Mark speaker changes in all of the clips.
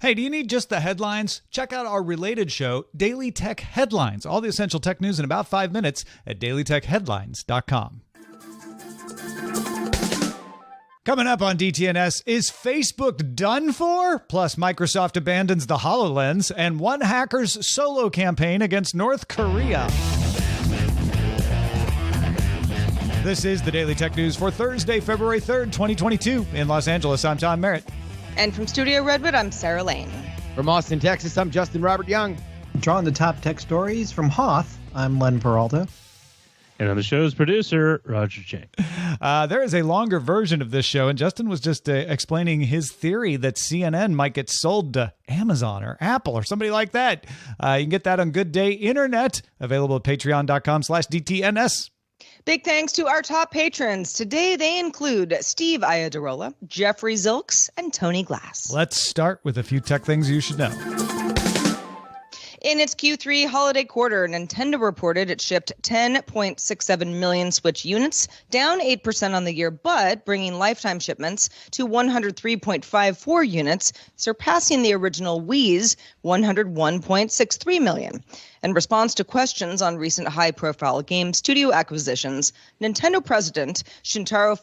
Speaker 1: Hey, do you need just the headlines? Check out our related show, Daily Tech Headlines. All the essential tech news in about 5 minutes at dailytechheadlines.com. Coming up on DTNS, is Facebook done for? Plus, Microsoft abandons the HoloLens and one hacker's solo campaign against North Korea. This is the Daily Tech News for Thursday, February 3rd, 2022. In Los Angeles, I'm Tom Merritt.
Speaker 2: And from Studio Redwood, I'm Sarah Lane.
Speaker 3: From Austin, Texas, I'm Justin Robert Young.
Speaker 4: Drawing the top tech stories from Hoth, I'm Len Peralta.
Speaker 5: And I'm the show's producer, Roger Chang.
Speaker 1: There is a longer version of this show, and Justin was just explaining his theory that CNN might get sold to Amazon or Apple or somebody like that. You can get that on Good Day Internet, available at patreon.com/DTNS.
Speaker 2: Big thanks to our top patrons. Today they include Steve Iadarola, Jeffrey Zilks, and Tony Glass.
Speaker 1: Let's start with a few tech things you should know.
Speaker 2: In its Q3 holiday quarter, Nintendo reported it shipped 10.67 million Switch units, down 8% on the year, but bringing lifetime shipments to 103.54 units, surpassing the original Wii's 101.63 million. In response to questions on recent high-profile game studio acquisitions, Nintendo president Shintaro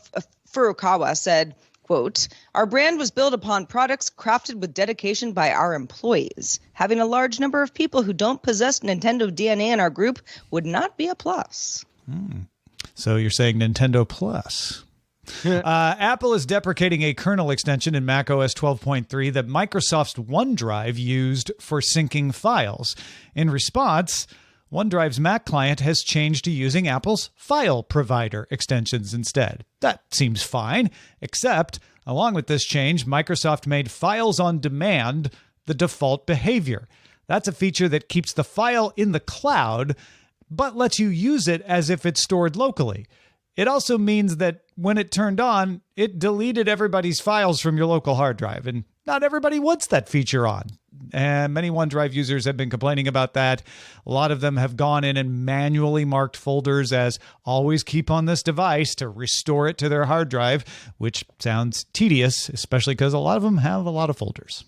Speaker 2: Furukawa said, quote, "Our brand was built upon products crafted with dedication by our employees. Having a large number of people who don't possess Nintendo DNA in our group would not be a plus."
Speaker 1: So you're saying Nintendo Plus. Apple is deprecating a kernel extension in macOS 12.3 that Microsoft's OneDrive used for syncing files. In response, OneDrive's Mac client has changed to using Apple's file provider extensions instead. That seems fine, except along with this change, Microsoft made Files on Demand the default behavior. That's a feature that keeps the file in the cloud, but lets you use it as if it's stored locally. It also means that when it turned on, it deleted everybody's files from your local hard drive, and not everybody wants that feature on. And many OneDrive users have been complaining about that. A lot of them have gone in and manually marked folders as always keep on this device to restore it to their hard drive, which sounds tedious, especially because a lot of them have a lot of folders.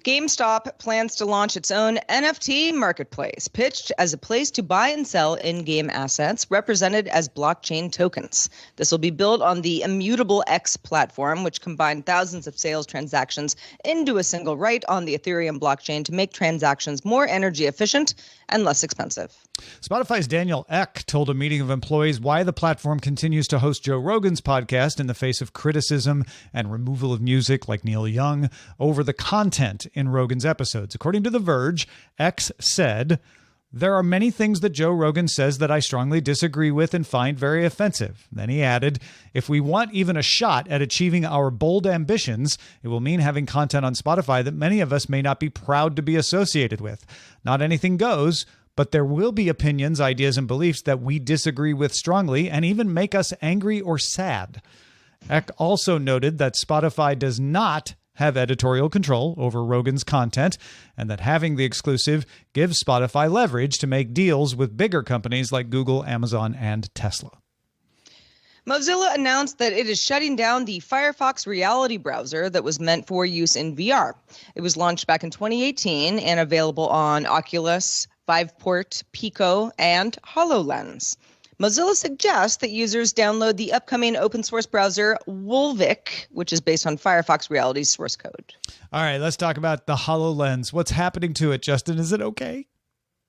Speaker 2: GameStop plans to launch its own NFT Marketplace, pitched as a place to buy and sell in-game assets represented as blockchain tokens. This will be built on the Immutable X platform, which combined thousands of sales transactions into a single write on the Ethereum blockchain to make transactions more energy efficient and less expensive.
Speaker 1: Spotify's Daniel Ek told a meeting of employees why the platform continues to host Joe Rogan's podcast in the face of criticism and removal of music like Neil Young over the content in Rogan's episodes. According to The Verge, X said, "There are many things that Joe Rogan says that I strongly disagree with and find very offensive." Then he added, "If we want even a shot at achieving our bold ambitions, it will mean having content on Spotify that many of us may not be proud to be associated with. Not anything goes, but there will be opinions, ideas, and beliefs that we disagree with strongly and even make us angry or sad." Eck also noted that Spotify does not have editorial control over Rogan's content, and that having the exclusive gives Spotify leverage to make deals with bigger companies like Google, Amazon, and Tesla.
Speaker 2: Mozilla announced that it is shutting down the Firefox Reality browser that was meant for use in VR. It was launched back in 2018 and available on Oculus, Viveport, Pico, and HoloLens. Mozilla suggests that users download the upcoming open source browser Wolvik, which is based on Firefox Reality's source code.
Speaker 1: All right, let's talk about the HoloLens. What's happening to it, Justin? Is it okay?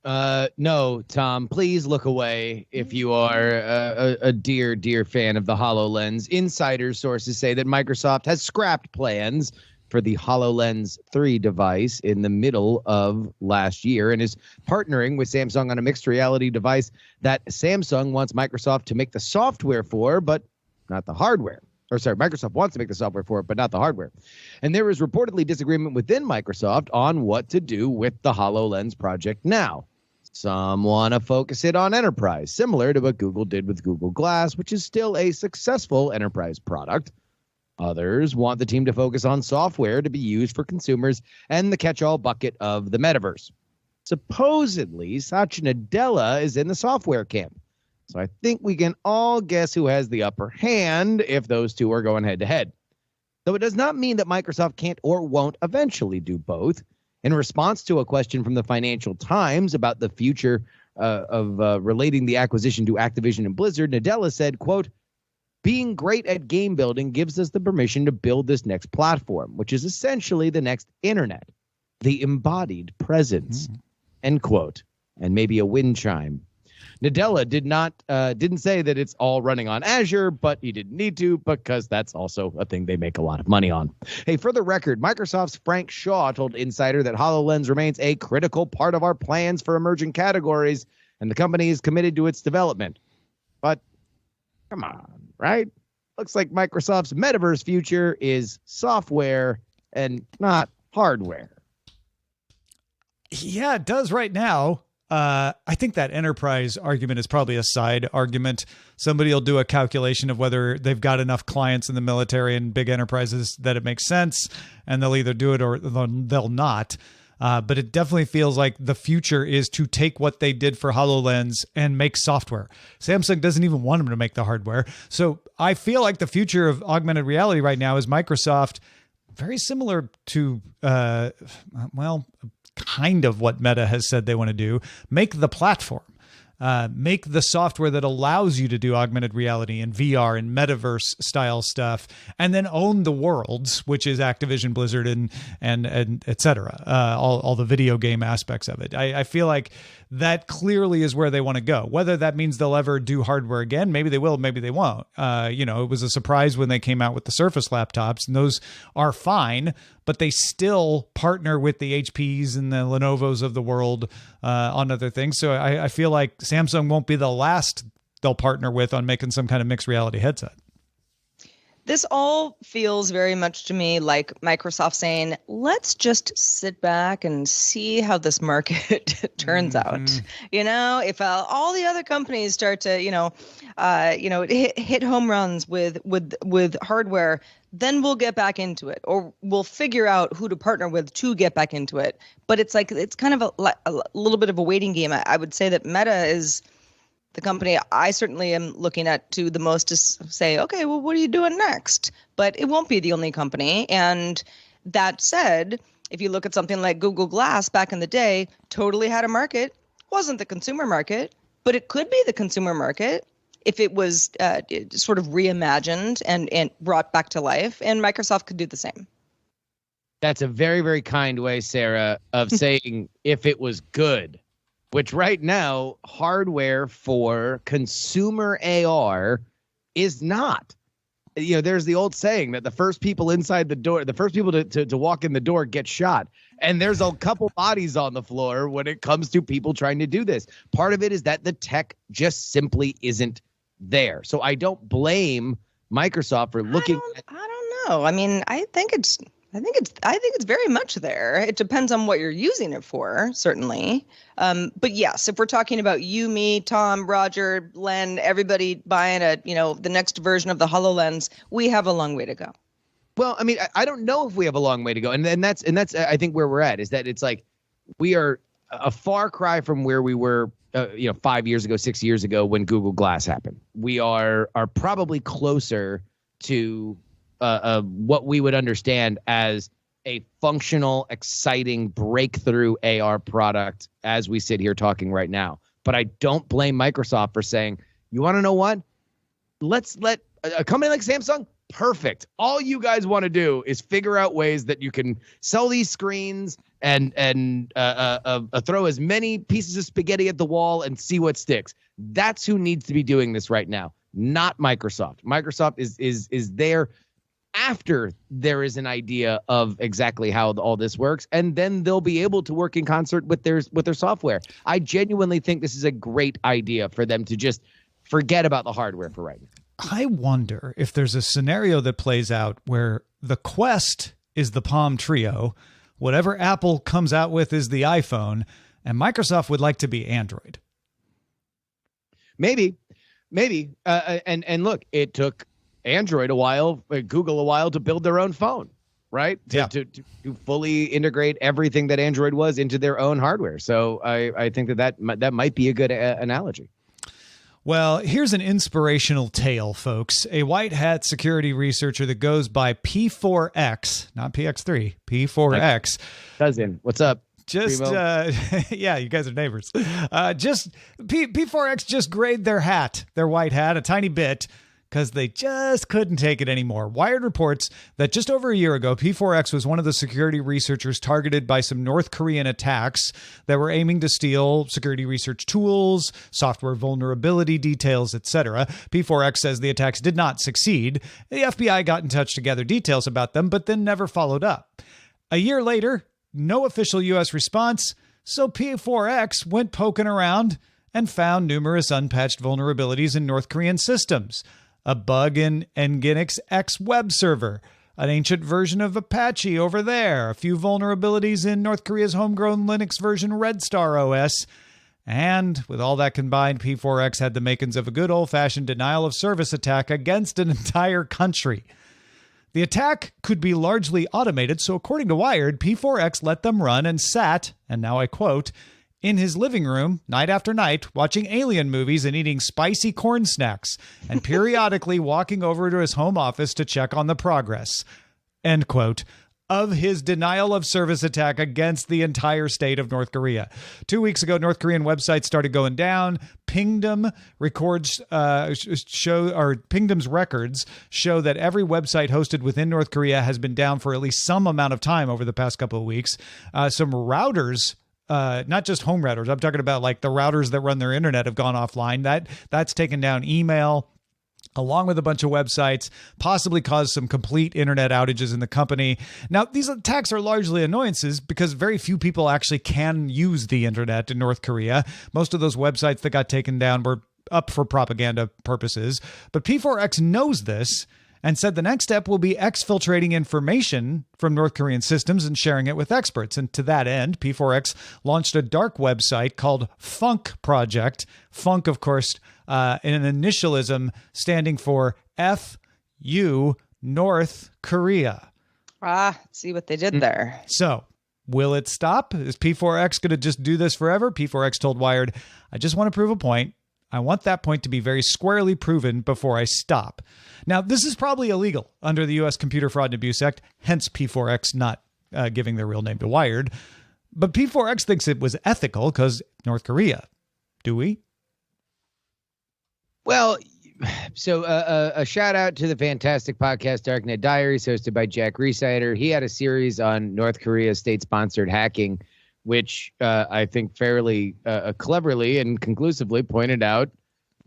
Speaker 3: No, Tom, please look away if you are a dear fan of the HoloLens. Insider sources say that Microsoft has scrapped plans for the HoloLens 3 device in the middle of last year and is partnering with Samsung on a mixed reality device that Samsung wants Microsoft to make the software for, but not the hardware. Microsoft wants to make the software for it, but not the hardware. And there is reportedly disagreement within Microsoft on what to do with the HoloLens project now. Some want to focus it on enterprise, similar to what Google did with Google Glass, which is still a successful enterprise product. Others want the team to focus on software to be used for consumers and the catch-all bucket of the metaverse. Supposedly, Satya Nadella is in the software camp. So I think we can all guess who has the upper hand if those two are going head-to-head. Though it does not mean that Microsoft can't or won't eventually do both. In response to a question from the Financial Times about the future of relating the acquisition to Activision and Blizzard, Nadella said, quote, being great at game building gives us the permission to build this next platform, which is essentially the next internet, the embodied presence, end quote, and maybe a wind chime. Nadella didn't say that it's all running on Azure, but he didn't need to because that's also a thing they make a lot of money on. Hey, for the record, Microsoft's Frank Shaw told Insider that HoloLens remains a critical part of our plans for emerging categories, and the company is committed to its development. But come on, right? Looks like Microsoft's metaverse future is software and not hardware.
Speaker 1: Yeah, it does right now. I think that enterprise argument is probably a side argument. Somebody will do a calculation of whether they've got enough clients in the military and big enterprises that it makes sense, and they'll either do it or they'll not. But it definitely feels like the future is to take what they did for HoloLens and make software. Samsung doesn't even want them to make the hardware. So I feel like the future of augmented reality right now is Microsoft, very similar to, kind of what Meta has said they want to do, make the platform. Make the software that allows you to do augmented reality and VR and metaverse style stuff, and then own the worlds, which is Activision, Blizzard, and et cetera, all the video game aspects of it. I feel like that clearly is where they want to go. Whether that means they'll ever do hardware again, maybe they will, maybe they won't. It was a surprise when they came out with the Surface laptops, and those are fine, but they still partner with the HPs and the Lenovo's of the world on other things. So I feel like Samsung won't be the last they'll partner with on making some kind of mixed reality headset.
Speaker 2: This all feels very much to me like Microsoft saying, let's just sit back and see how this market turns out. If all the other companies start to, hit home runs with hardware, then we'll get back into it, or we'll figure out who to partner with to get back into it. But it's kind of a little bit of a waiting game. I would say that Meta is the company I certainly am looking at to the most to say, okay, well, what are you doing next? But it won't be the only company. And that said, if you look at something like Google Glass back in the day, totally had a market, wasn't the consumer market, but it could be the consumer market if it was sort of reimagined and brought back to life, and Microsoft could do the same.
Speaker 3: That's a very, very kind way, Sarah, of saying if it was good. Which right now, hardware for consumer AR is not. There's the old saying that the first people inside the door, the first people to walk in the door get shot. And there's a couple bodies on the floor when it comes to people trying to do this. Part of it is that the tech just simply isn't there. So I don't blame Microsoft for looking at.
Speaker 2: I don't know. I mean, I think it's very much there. It depends on what you're using it for, certainly. But yes, if we're talking about you, me, Tom, Roger, Len, everybody buying the next version of the HoloLens, we have a long way to go.
Speaker 3: Well, I mean, I don't know if we have a long way to go, and that's I think where we're at is that it's like we are a far cry from where we were 5 years ago, 6 years ago when Google Glass happened. We are probably closer to what we would understand as a functional, exciting breakthrough AR product as we sit here talking right now. But I don't blame Microsoft for saying, you want to know what? Let's let a company like Samsung, perfect. All you guys want to do is figure out ways that you can sell these screens and throw as many pieces of spaghetti at the wall and see what sticks. That's who needs to be doing this right now, not Microsoft. Microsoft is there after there is an idea of exactly how all this works, and then they'll be able to work in concert with their software. I genuinely think this is a great idea for them to just forget about the hardware for right now.
Speaker 1: I wonder if there's a scenario that plays out where the Quest is the Palm Trio, whatever Apple comes out with is the iPhone, and Microsoft would like to be Android.
Speaker 3: Maybe. And look, it took Android a while, Google a while to build their own phone, right? To fully integrate everything that Android was into their own hardware. So I think that might be a good analogy.
Speaker 1: Well, here's an inspirational tale, folks. A white hat security researcher that goes by P4X, not PX3, P4X.
Speaker 3: Cousin, what's up?
Speaker 1: Yeah, you guys are neighbors. P4X just grayed their white hat, a tiny bit, because they just couldn't take it anymore. Wired reports that just over a year ago, P4X was one of the security researchers targeted by some North Korean attacks that were aiming to steal security research tools, software vulnerability details, etc. P4X says the attacks did not succeed. The FBI got in touch to gather details about them, but then never followed up. A year later, no official U.S. response, so P4X went poking around and found numerous unpatched vulnerabilities in North Korean systems. A bug in Nginx X web server, an ancient version of Apache over there, a few vulnerabilities in North Korea's homegrown Linux version Red Star OS. And with all that combined, P4X had the makings of a good old-fashioned denial of service attack against an entire country. The attack could be largely automated, so according to Wired, P4X let them run and sat, and now I quote, in his living room, night after night, watching alien movies and eating spicy corn snacks, and periodically walking over to his home office to check on the progress, end quote, of his denial of service attack against the entire state of North Korea. 2 weeks ago, North Korean websites started going down. Pingdom's records show that every website hosted within North Korea has been down for at least some amount of time over the past couple of weeks. Some routers, not just home routers, I'm talking about like the routers that run their internet have gone offline. That's taken down email, along with a bunch of websites, possibly caused some complete internet outages in the company. Now, these attacks are largely annoyances because very few people actually can use the internet in North Korea. Most of those websites that got taken down were up for propaganda purposes. But P4X knows this and said the next step will be exfiltrating information from North Korean systems and sharing it with experts. And to that end, P4X launched a dark website called Funk Project. Funk, of course, in an initialism standing for F-U, North Korea.
Speaker 2: See what they did there.
Speaker 1: So, will it stop? Is P4X going to just do this forever? P4X told Wired, I just want to prove a point. I want that point to be very squarely proven before I stop. Now, this is probably illegal under the U.S. Computer Fraud and Abuse Act, hence P4X not giving their real name to Wired. But P4X thinks it was ethical because North Korea. Do we?
Speaker 3: Well, so a shout out to the fantastic podcast Darknet Diaries, hosted by Jack Resider. He had a series on North Korea state-sponsored hacking, which I think fairly cleverly and conclusively pointed out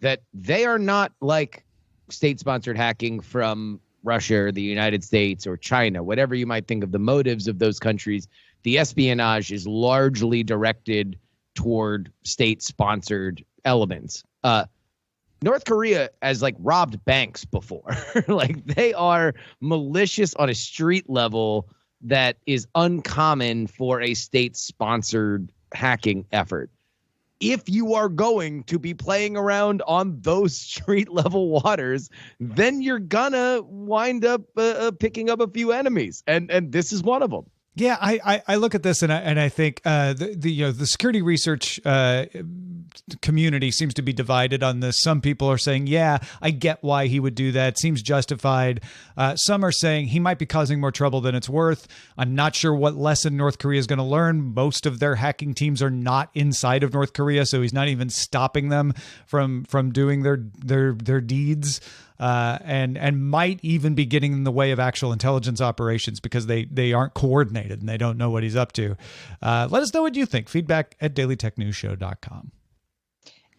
Speaker 3: that they are not like state-sponsored hacking from Russia or the United States or China, whatever you might think of the motives of those countries. The espionage is largely directed toward state-sponsored elements. North Korea has like robbed banks before. Like they are malicious on a street level that is uncommon for a state-sponsored hacking effort. If you are going to be playing around on those street-level waters, then you're gonna wind up picking up a few enemies, and this is one of them.
Speaker 1: Yeah, I look at this and I think the security research community seems to be divided on this. Some people are saying, yeah, I get why he would do that. Seems justified. Some are saying he might be causing more trouble than it's worth. I'm not sure what lesson North Korea is going to learn. Most of their hacking teams are not inside of North Korea, so he's not even stopping them from doing their deeds. And might even be getting in the way of actual intelligence operations because they aren't coordinated and they don't know what he's up to. Let us know what you think. Feedback at dailytechnewsshow.com.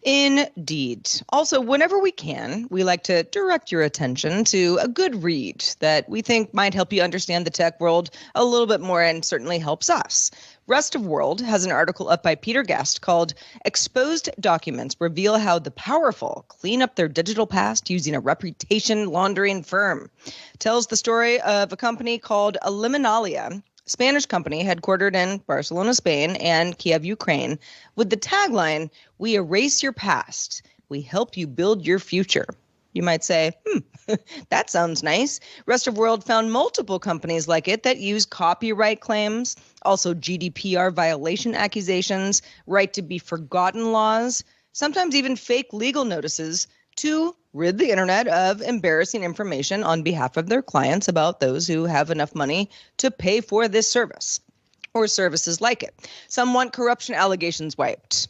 Speaker 2: Indeed. Also, whenever we can, we like to direct your attention to a good read that we think might help you understand the tech world a little bit more and certainly helps us. Rest of World has an article up by Peter Guest called Exposed Documents Reveal How the Powerful Clean Up Their Digital Past Using a Reputation Laundering Firm. Tells the story of a company called Eliminalia, Spanish company headquartered in Barcelona, Spain, and Kiev, Ukraine, with the tagline, "We erase your past. We help you build your future." You might say, that sounds nice. Rest of World found multiple companies like it that use copyright claims, also GDPR violation accusations, right to be forgotten laws, sometimes even fake legal notices to rid the internet of embarrassing information on behalf of their clients about those who have enough money to pay for this service or services like it. Some want corruption allegations wiped.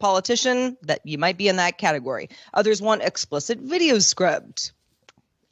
Speaker 2: Politician, that you might be in that category. Others want explicit videos scrubbed.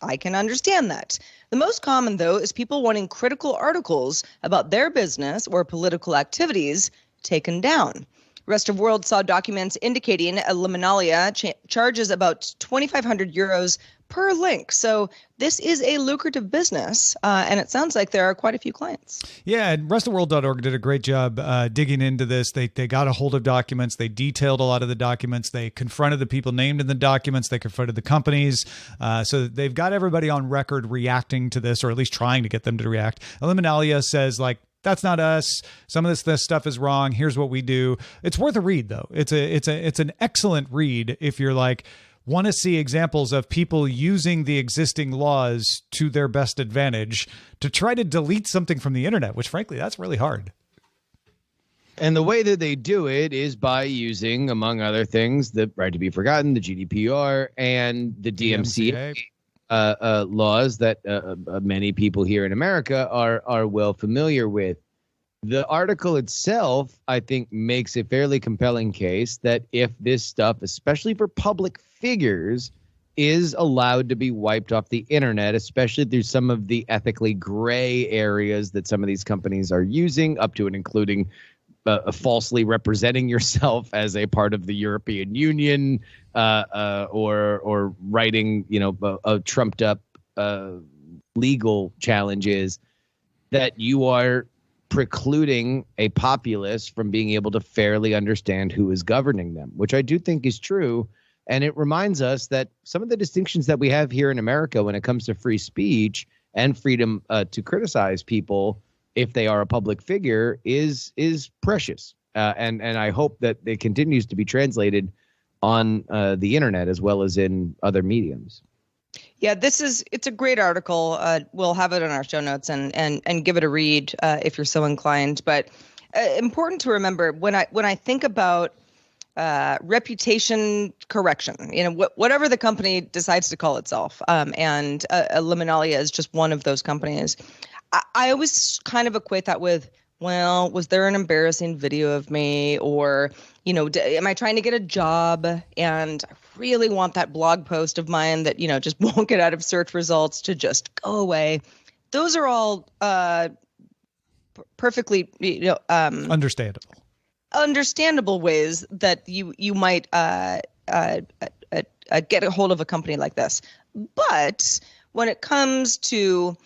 Speaker 2: I can understand that. The most common, though, is people wanting critical articles about their business or political activities taken down. Rest of World saw documents indicating Liminalia charges about 2,500 euros per link. So this is a lucrative business, and it sounds like there are quite a few clients.
Speaker 1: Yeah, and restofworld.org did a great job digging into this. They got a hold of documents. They detailed a lot of the documents. They confronted the people named in the documents. They confronted the companies. So they've got everybody on record reacting to this, or at least trying to get them to react. Liminalia says, like, that's not us. Some of this stuff is wrong. Here's what we do. It's worth a read, though. It's an excellent read if you're like, want to see examples of people using the existing laws to their best advantage to try to delete something from the internet, which frankly, that's really hard.
Speaker 3: And the way that they do it is by using, among other things, the right to be forgotten, the GDPR, and the DMCA. Laws that many people here in America are well familiar with. The article itself, I think, makes a fairly compelling case that if this stuff, especially for public figures, is allowed to be wiped off the internet, especially through some of the ethically gray areas that some of these companies are using, up to and including falsely representing yourself as a part of the European Union, or writing, a trumped up legal challenges, that you are precluding a populace from being able to fairly understand who is governing them, which I do think is true. And it reminds us that some of the distinctions that we have here in America when it comes to free speech and freedom to criticize people if they are a public figure is precious. And I hope that it continues to be translated on the internet as well as in other mediums.
Speaker 2: Yeah, it's a great article. We'll have it in our show notes and give it a read if you're so inclined. But important to remember when I think about reputation correction, whatever the company decides to call itself, and Liminalia is just one of those companies. I always kind of equate that with, well, was there an embarrassing video of me, or, am I trying to get a job and I really want that blog post of mine that, just won't get out of search results to just go away. Those are all perfectly, understandable ways that you might get a hold of a company like this. But when it comes to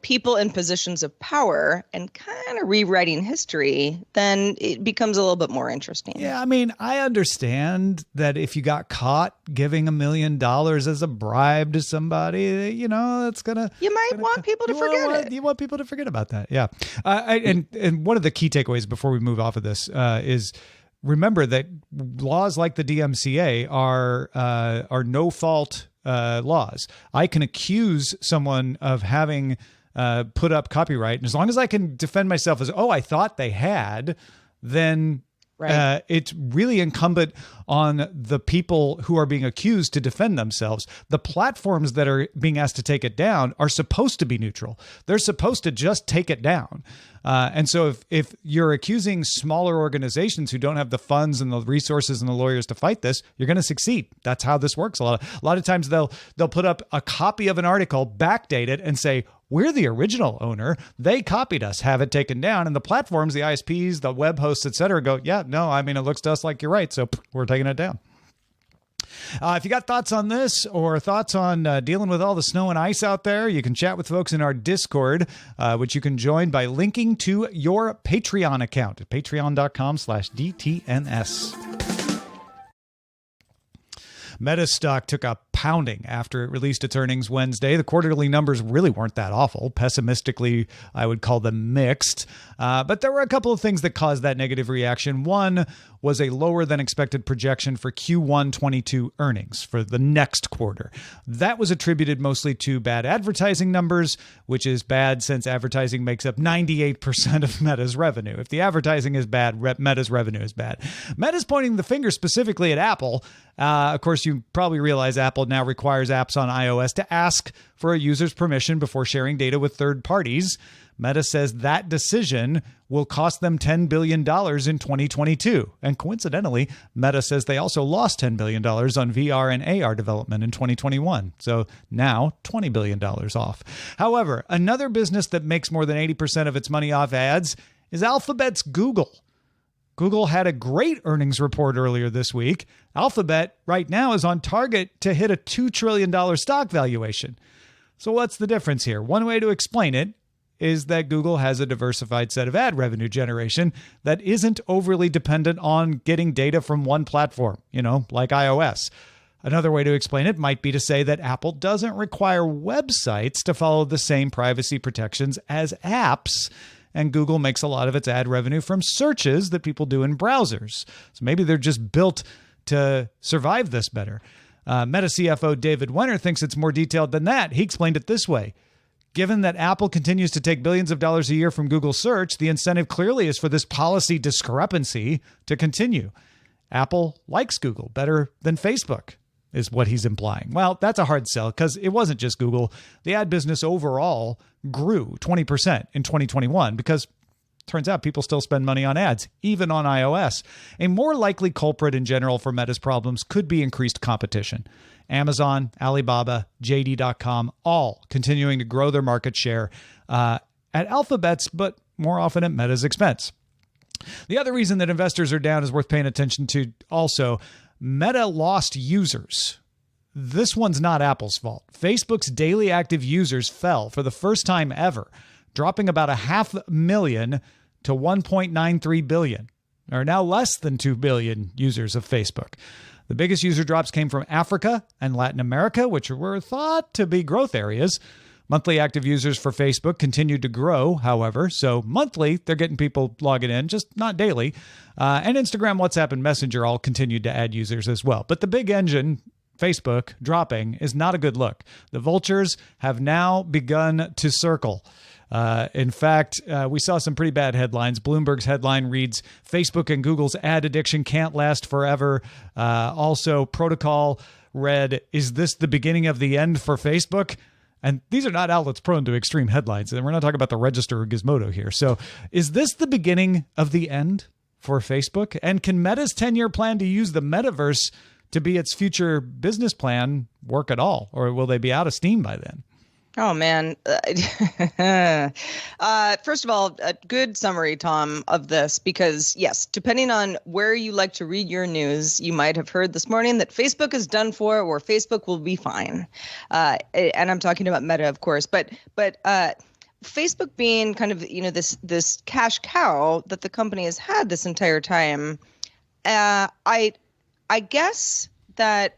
Speaker 2: people in positions of power and kind of rewriting history, then it becomes a little bit more interesting.
Speaker 1: Yeah, I mean, I understand that if you got caught giving $1 million as a bribe to somebody, that's gonna.
Speaker 2: You might want people to forget it.
Speaker 1: You want people to forget about that. Yeah, and one of the key takeaways before we move off of this is, remember that laws like the DMCA are no fault laws. I can accuse someone of having put up copyright, and as long as I can defend myself as, I thought they had, then right. It's really incumbent on the people who are being accused to defend themselves. The platforms that are being asked to take it down are supposed to be neutral. They're supposed to just take it down. And so if you're accusing smaller organizations who don't have the funds and the resources and the lawyers to fight this, you're going to succeed. That's how this works. A lot of times they'll put up a copy of an article, backdate it, and say, we're the original owner. They copied us, have it taken down. And the platforms, the ISPs, the web hosts, et cetera, go, yeah, no, I mean, it looks to us like you're right. So we're taking it down. If you got thoughts on this or thoughts on dealing with all the snow and ice out there, you can chat with folks in our Discord, which you can join by linking to your Patreon account at patreon.com/DTNS. Meta stock took a pounding after it released its earnings Wednesday. The quarterly numbers really weren't that awful. Pessimistically, I would call them mixed. But there were a couple of things that caused that negative reaction. One was a lower than expected projection for Q1 22 earnings for the next quarter. That was attributed mostly to bad advertising numbers, which is bad since advertising makes up 98% of Meta's revenue. If the advertising is bad, Meta's revenue is bad. Meta's pointing the finger specifically at Apple. Of course, you probably realize Apple now requires apps on iOS to ask for a user's permission before sharing data with third parties. Meta says that decision will cost them $10 billion in 2022. And coincidentally, Meta says they also lost $10 billion on VR and AR development in 2021. So now $20 billion off. However, another business that makes more than 80% of its money off ads is Alphabet's Google. Google had a great earnings report earlier this week. Alphabet right now is on target to hit a $2 trillion stock valuation. So what's the difference here? One way to explain it is that Google has a diversified set of ad revenue generation that isn't overly dependent on getting data from one platform, like iOS. Another way to explain it might be to say that Apple doesn't require websites to follow the same privacy protections as apps, and Google makes a lot of its ad revenue from searches that people do in browsers. So maybe they're just built to survive this better. Meta CFO David Wenner thinks it's more detailed than that. He explained it this way. Given that Apple continues to take billions of dollars a year from Google Search, the incentive clearly is for this policy discrepancy to continue. Apple likes Google better than Facebook, is what he's implying. Well, that's a hard sell because it wasn't just Google. The ad business overall grew 20% in 2021 because turns out people still spend money on ads, even on iOS. A more likely culprit in general for Meta's problems could be increased competition. Amazon, Alibaba, JD.com, all continuing to grow their market share at Alphabet's, but more often at Meta's expense. The other reason that investors are down is worth paying attention to also. Meta lost users. This one's not Apple's fault. Facebook's daily active users fell for the first time ever, dropping about 500,000 to 1.93 billion. There are now less than 2 billion users of Facebook. The biggest user drops came from Africa and Latin America, which were thought to be growth areas. Monthly active users for Facebook continued to grow, however. So monthly, they're getting people logging in, just not daily. And Instagram, WhatsApp, and Messenger all continued to add users as well. But the big engine, Facebook, dropping is not a good look. The vultures have now begun to circle. In fact, we saw some pretty bad headlines. Bloomberg's headline reads, Facebook and Google's ad addiction can't last forever. Also, Protocol read, is this the beginning of the end for Facebook? And these are not outlets prone to extreme headlines. And we're not talking about the Register or Gizmodo here. So is this the beginning of the end for Facebook? And can Meta's 10-year plan to use the metaverse to be its future business plan work at all? Or will they be out of steam by then?
Speaker 2: Oh, man. First of all, a good summary, Tom, of this, because, yes, depending on where you like to read your news, you might have heard this morning that Facebook is done for or Facebook will be fine. And I'm talking about Meta, of course. But Facebook being kind of, this cash cow that the company has had this entire time, I guess that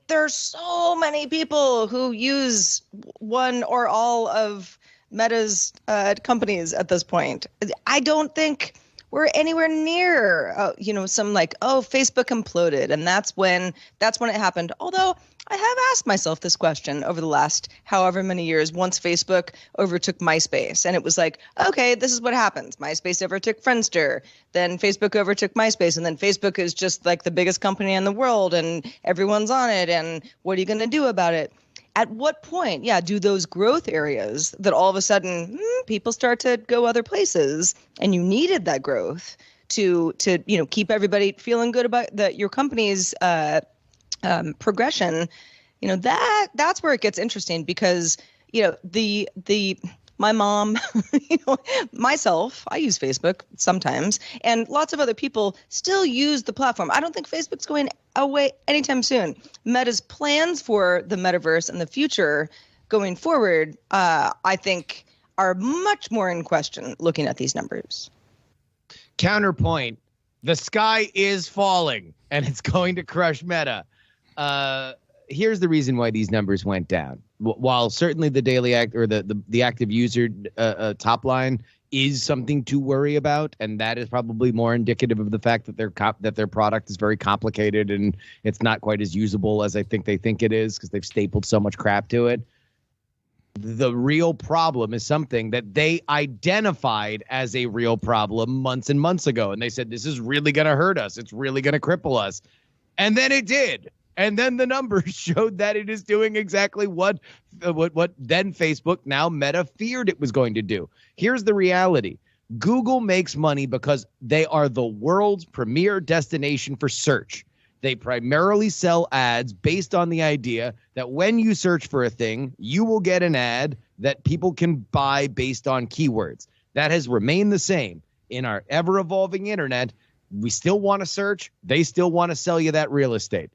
Speaker 2: there are so many people who use one or all of Meta's companies at this point. I don't think we're anywhere near, some Facebook imploded, and that's when it happened. Although I have asked myself this question over the last however many years, once Facebook overtook MySpace, and it was like, okay, this is what happens. MySpace overtook Friendster, then Facebook overtook MySpace, and then Facebook is just like the biggest company in the world, and everyone's on it, and what are you going to do about it? At what point, do those growth areas that all of a sudden people start to go other places, and you needed that growth to keep everybody feeling good about your company's progression, that's where it gets interesting because, my mom, myself, I use Facebook sometimes, and lots of other people still use the platform. I don't think Facebook's going away anytime soon. Meta's plans for the metaverse and the future going forward, I think, are much more in question looking at these numbers.
Speaker 3: Counterpoint, the sky is falling and it's going to crush Meta. Here's the reason why these numbers went down. While certainly the daily the active user top line is something to worry about, and that is probably more indicative of the fact that their product is very complicated and it's not quite as usable as I think they think it is because they've stapled so much crap to it. The real problem is something that they identified as a real problem months and months ago, and they said this is really going to hurt us. It's really going to cripple us, and then it did. And then the numbers showed that it is doing exactly what then Facebook, now Meta, feared it was going to do. Here's the reality. Google makes money because they are the world's premier destination for search. They primarily sell ads based on the idea that when you search for a thing, you will get an ad that people can buy based on keywords. That has remained the same in our ever-evolving internet. We still want to search. They still want to sell you that real estate.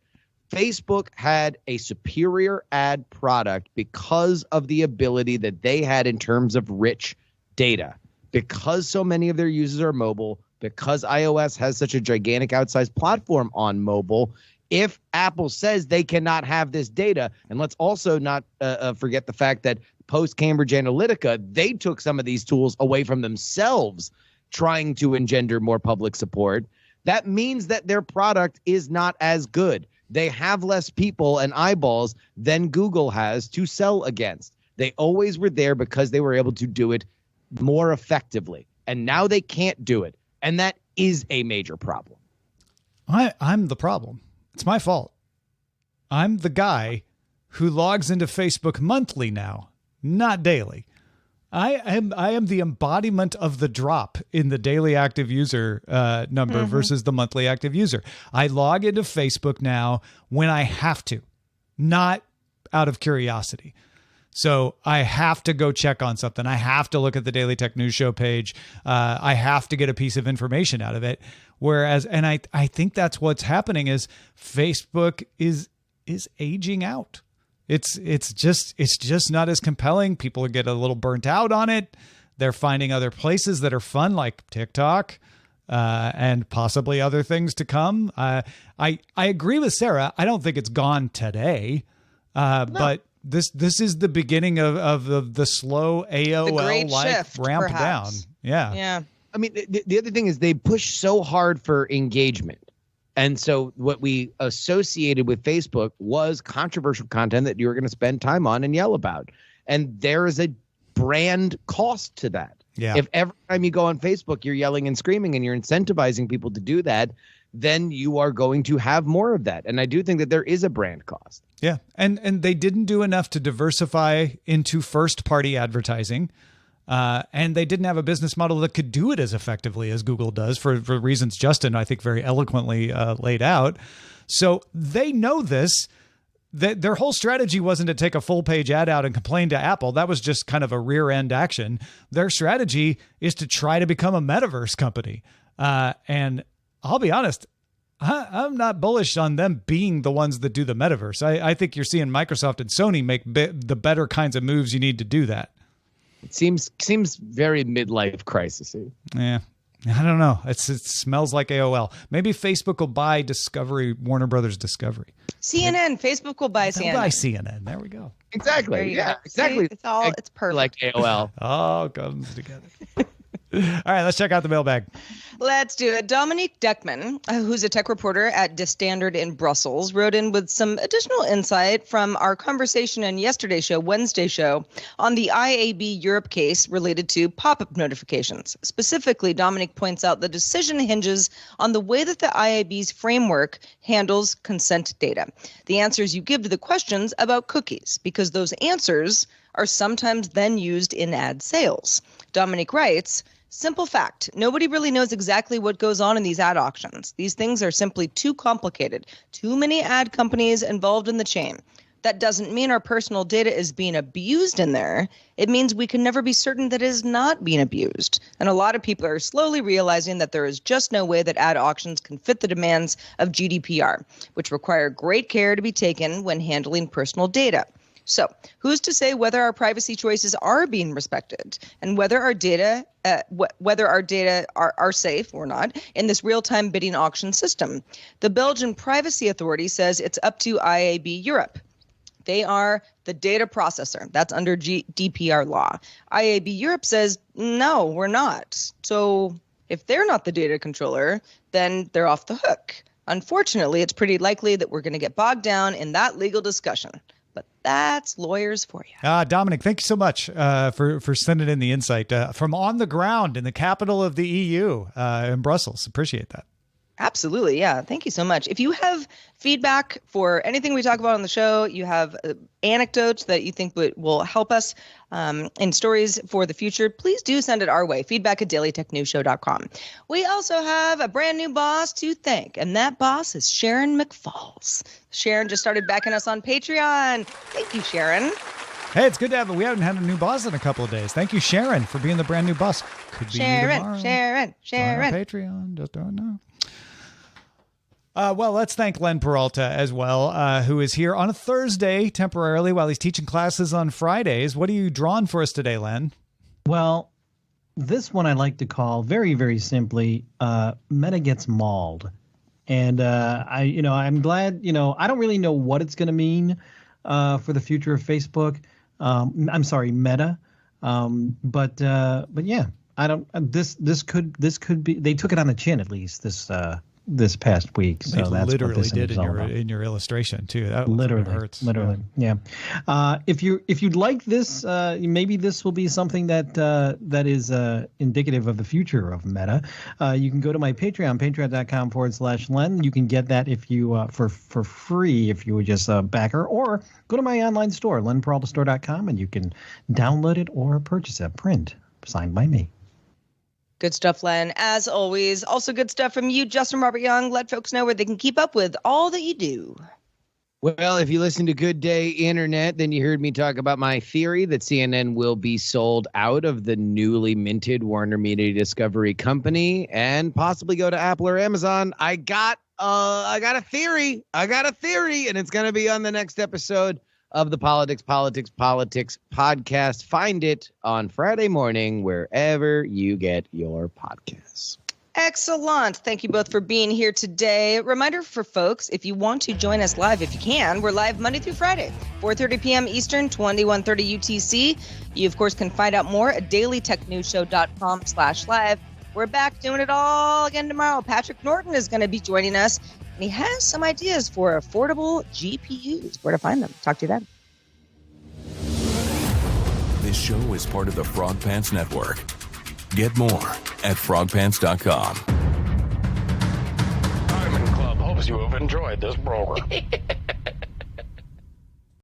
Speaker 3: Facebook had a superior ad product because of the ability that they had in terms of rich data. Because so many of their users are mobile, because iOS has such a gigantic outsized platform on mobile, if Apple says they cannot have this data, and let's also not forget the fact that post-Cambridge Analytica, they took some of these tools away from themselves, trying to engender more public support, that means that their product is not as good. They have less people and eyeballs than Google has to sell against. They always were there because they were able to do it more effectively. And now they can't do it. And that is a major problem.
Speaker 1: I'm the problem. It's my fault. I'm the guy who logs into Facebook monthly now, not daily. I am the embodiment of the drop in the daily active user number versus the monthly active user. I log into Facebook now when I have to, not out of curiosity. So I have to go check on something. I have to look at the Daily Tech News Show page. I have to get a piece of information out of it. Whereas, and I think that's what's happening is Facebook is aging out. It's just not as compelling. People get a little burnt out on it. They're finding other places that are fun, like TikTok, and possibly other things to come. I agree with Sarah. I don't think it's gone today, but this is the beginning of the slow AOL like ramp
Speaker 2: perhaps.
Speaker 1: down. Yeah.
Speaker 2: Yeah.
Speaker 3: I mean, the other thing is they push so hard for engagement. And so what we associated with Facebook was controversial content that you were going to spend time on and yell about. And there is a brand cost to that.
Speaker 1: Yeah.
Speaker 3: If every time you go on Facebook, you're yelling and screaming and you're incentivizing people to do that, then you are going to have more of that. And I do think that there is a brand cost.
Speaker 1: Yeah. And they didn't do enough to diversify into first-party advertising. And they didn't have a business model that could do it as effectively as Google does for reasons Justin, I think, very eloquently laid out. So they know this. That their whole strategy wasn't to take a full-page ad out and complain to Apple. That was just kind of a rear-end action. Their strategy is to try to become a metaverse company. And I'll be honest, I'm not bullish on them being the ones that do the metaverse. I think you're seeing Microsoft and Sony make the better kinds of moves you need to do that.
Speaker 3: It seems very midlife crisisy.
Speaker 1: Yeah, I don't know. It smells like AOL. Maybe Facebook will buy Discovery, Warner Brothers Discovery.
Speaker 2: CNN. Facebook will buy CNN.
Speaker 1: They'll buy CNN. There we go.
Speaker 3: Exactly. Yeah,
Speaker 2: go.
Speaker 3: exactly.
Speaker 2: See, it's perfect.
Speaker 3: Like AOL.
Speaker 1: All comes together. All right, let's check out the mailbag.
Speaker 2: Let's do it. Dominique Deckman, who's a tech reporter at De Standard in Brussels, wrote in with some additional insight from our conversation in yesterday's show, Wednesday's show, on the IAB Europe case related to pop-up notifications. Specifically, Dominique points out the decision hinges on the way that the IAB's framework handles consent data. The answers you give to the questions about cookies, because those answers are sometimes then used in ad sales. Dominique writes, simple fact, nobody really knows exactly what goes on in these ad auctions. These things are simply too complicated. Too many ad companies involved in the chain. That doesn't mean our personal data is being abused in there. It means we can never be certain that it is not being abused. And a lot of people are slowly realizing that there is just no way that ad auctions can fit the demands of GDPR, which require great care to be taken when handling personal data. So who's to say whether our privacy choices are being respected and whether our data are safe or not in this real-time bidding auction system? The Belgian Privacy Authority says it's up to IAB Europe. They are the data processor. That's under DPR law. IAB Europe says, no, we're not. So if they're not the data controller, then they're off the hook. Unfortunately, it's pretty likely that we're going to get bogged down in that legal discussion. But that's lawyers for you.
Speaker 1: Dominic, thank you so much for sending in the insight from on the ground in the capital of the EU in Brussels. Appreciate that.
Speaker 2: Absolutely. Yeah. Thank you so much. If you have feedback for anything we talk about on the show, you have anecdotes that you think will help us in stories for the future, please do send it our way. feedback@dailytechnewsshow.com. We also have a brand new boss to thank, and that boss is Sharon McFalls. Sharon just started backing us on Patreon. Thank you, Sharon.
Speaker 1: Hey, it's good to have it. We haven't had a new boss in a couple of days. Thank you, Sharon, for being the brand new boss. Could be tomorrow.
Speaker 2: Sharon.
Speaker 1: On our Patreon. Just don't know. Well, let's thank Len Peralta as well, who is here on a Thursday temporarily while he's teaching classes on Fridays. What are you drawing for us today, Len?
Speaker 4: Well, this one I like to call very, very simply, Meta gets mauled. And I'm glad, I don't really know what it's going to mean for the future of Facebook. I'm sorry, Meta. But yeah, I don't. This could be. They took it on the chin at least this past week. So
Speaker 1: they
Speaker 4: that's
Speaker 1: literally
Speaker 4: what this
Speaker 1: did
Speaker 4: is all about.
Speaker 1: in your illustration too. That hurts.
Speaker 4: Literally. Yeah. If you'd like this, maybe this will be something that is indicative of the future of Meta. You can go to my Patreon, patreon.com/Len. You can get that if you for free if you would just back her, or go to my online store, lenperaltastore.com, and you can download it or purchase a print signed by me.
Speaker 2: Good stuff, Len. As always, also good stuff from you, Justin Robert Young. Let folks know where they can keep up with all that you do.
Speaker 3: Well, if you listen to Good Day Internet, then you heard me talk about my theory that CNN will be sold out of the newly minted Warner Media Discovery Company and possibly go to Apple or Amazon. I got a theory, and it's going to be on the next episode of the Politics podcast. Find it on Friday morning wherever you get your podcasts.
Speaker 2: Excellent. Thank you both for being here today. Reminder for folks, if you want to join us live, if you can, we're live Monday through Friday, 4:30 p.m. Eastern, 21:30 UTC. You, of course, can find out more at dailytechnewsshow.com/live. We're back doing it all again tomorrow. Patrick Norton is going to be joining us, and he has some ideas for affordable GPUs. Where to find them. Talk to you then.
Speaker 6: This show is part of the Frog Pants Network. Get more at frogpants.com.
Speaker 7: Diamond Club hopes you have enjoyed this program.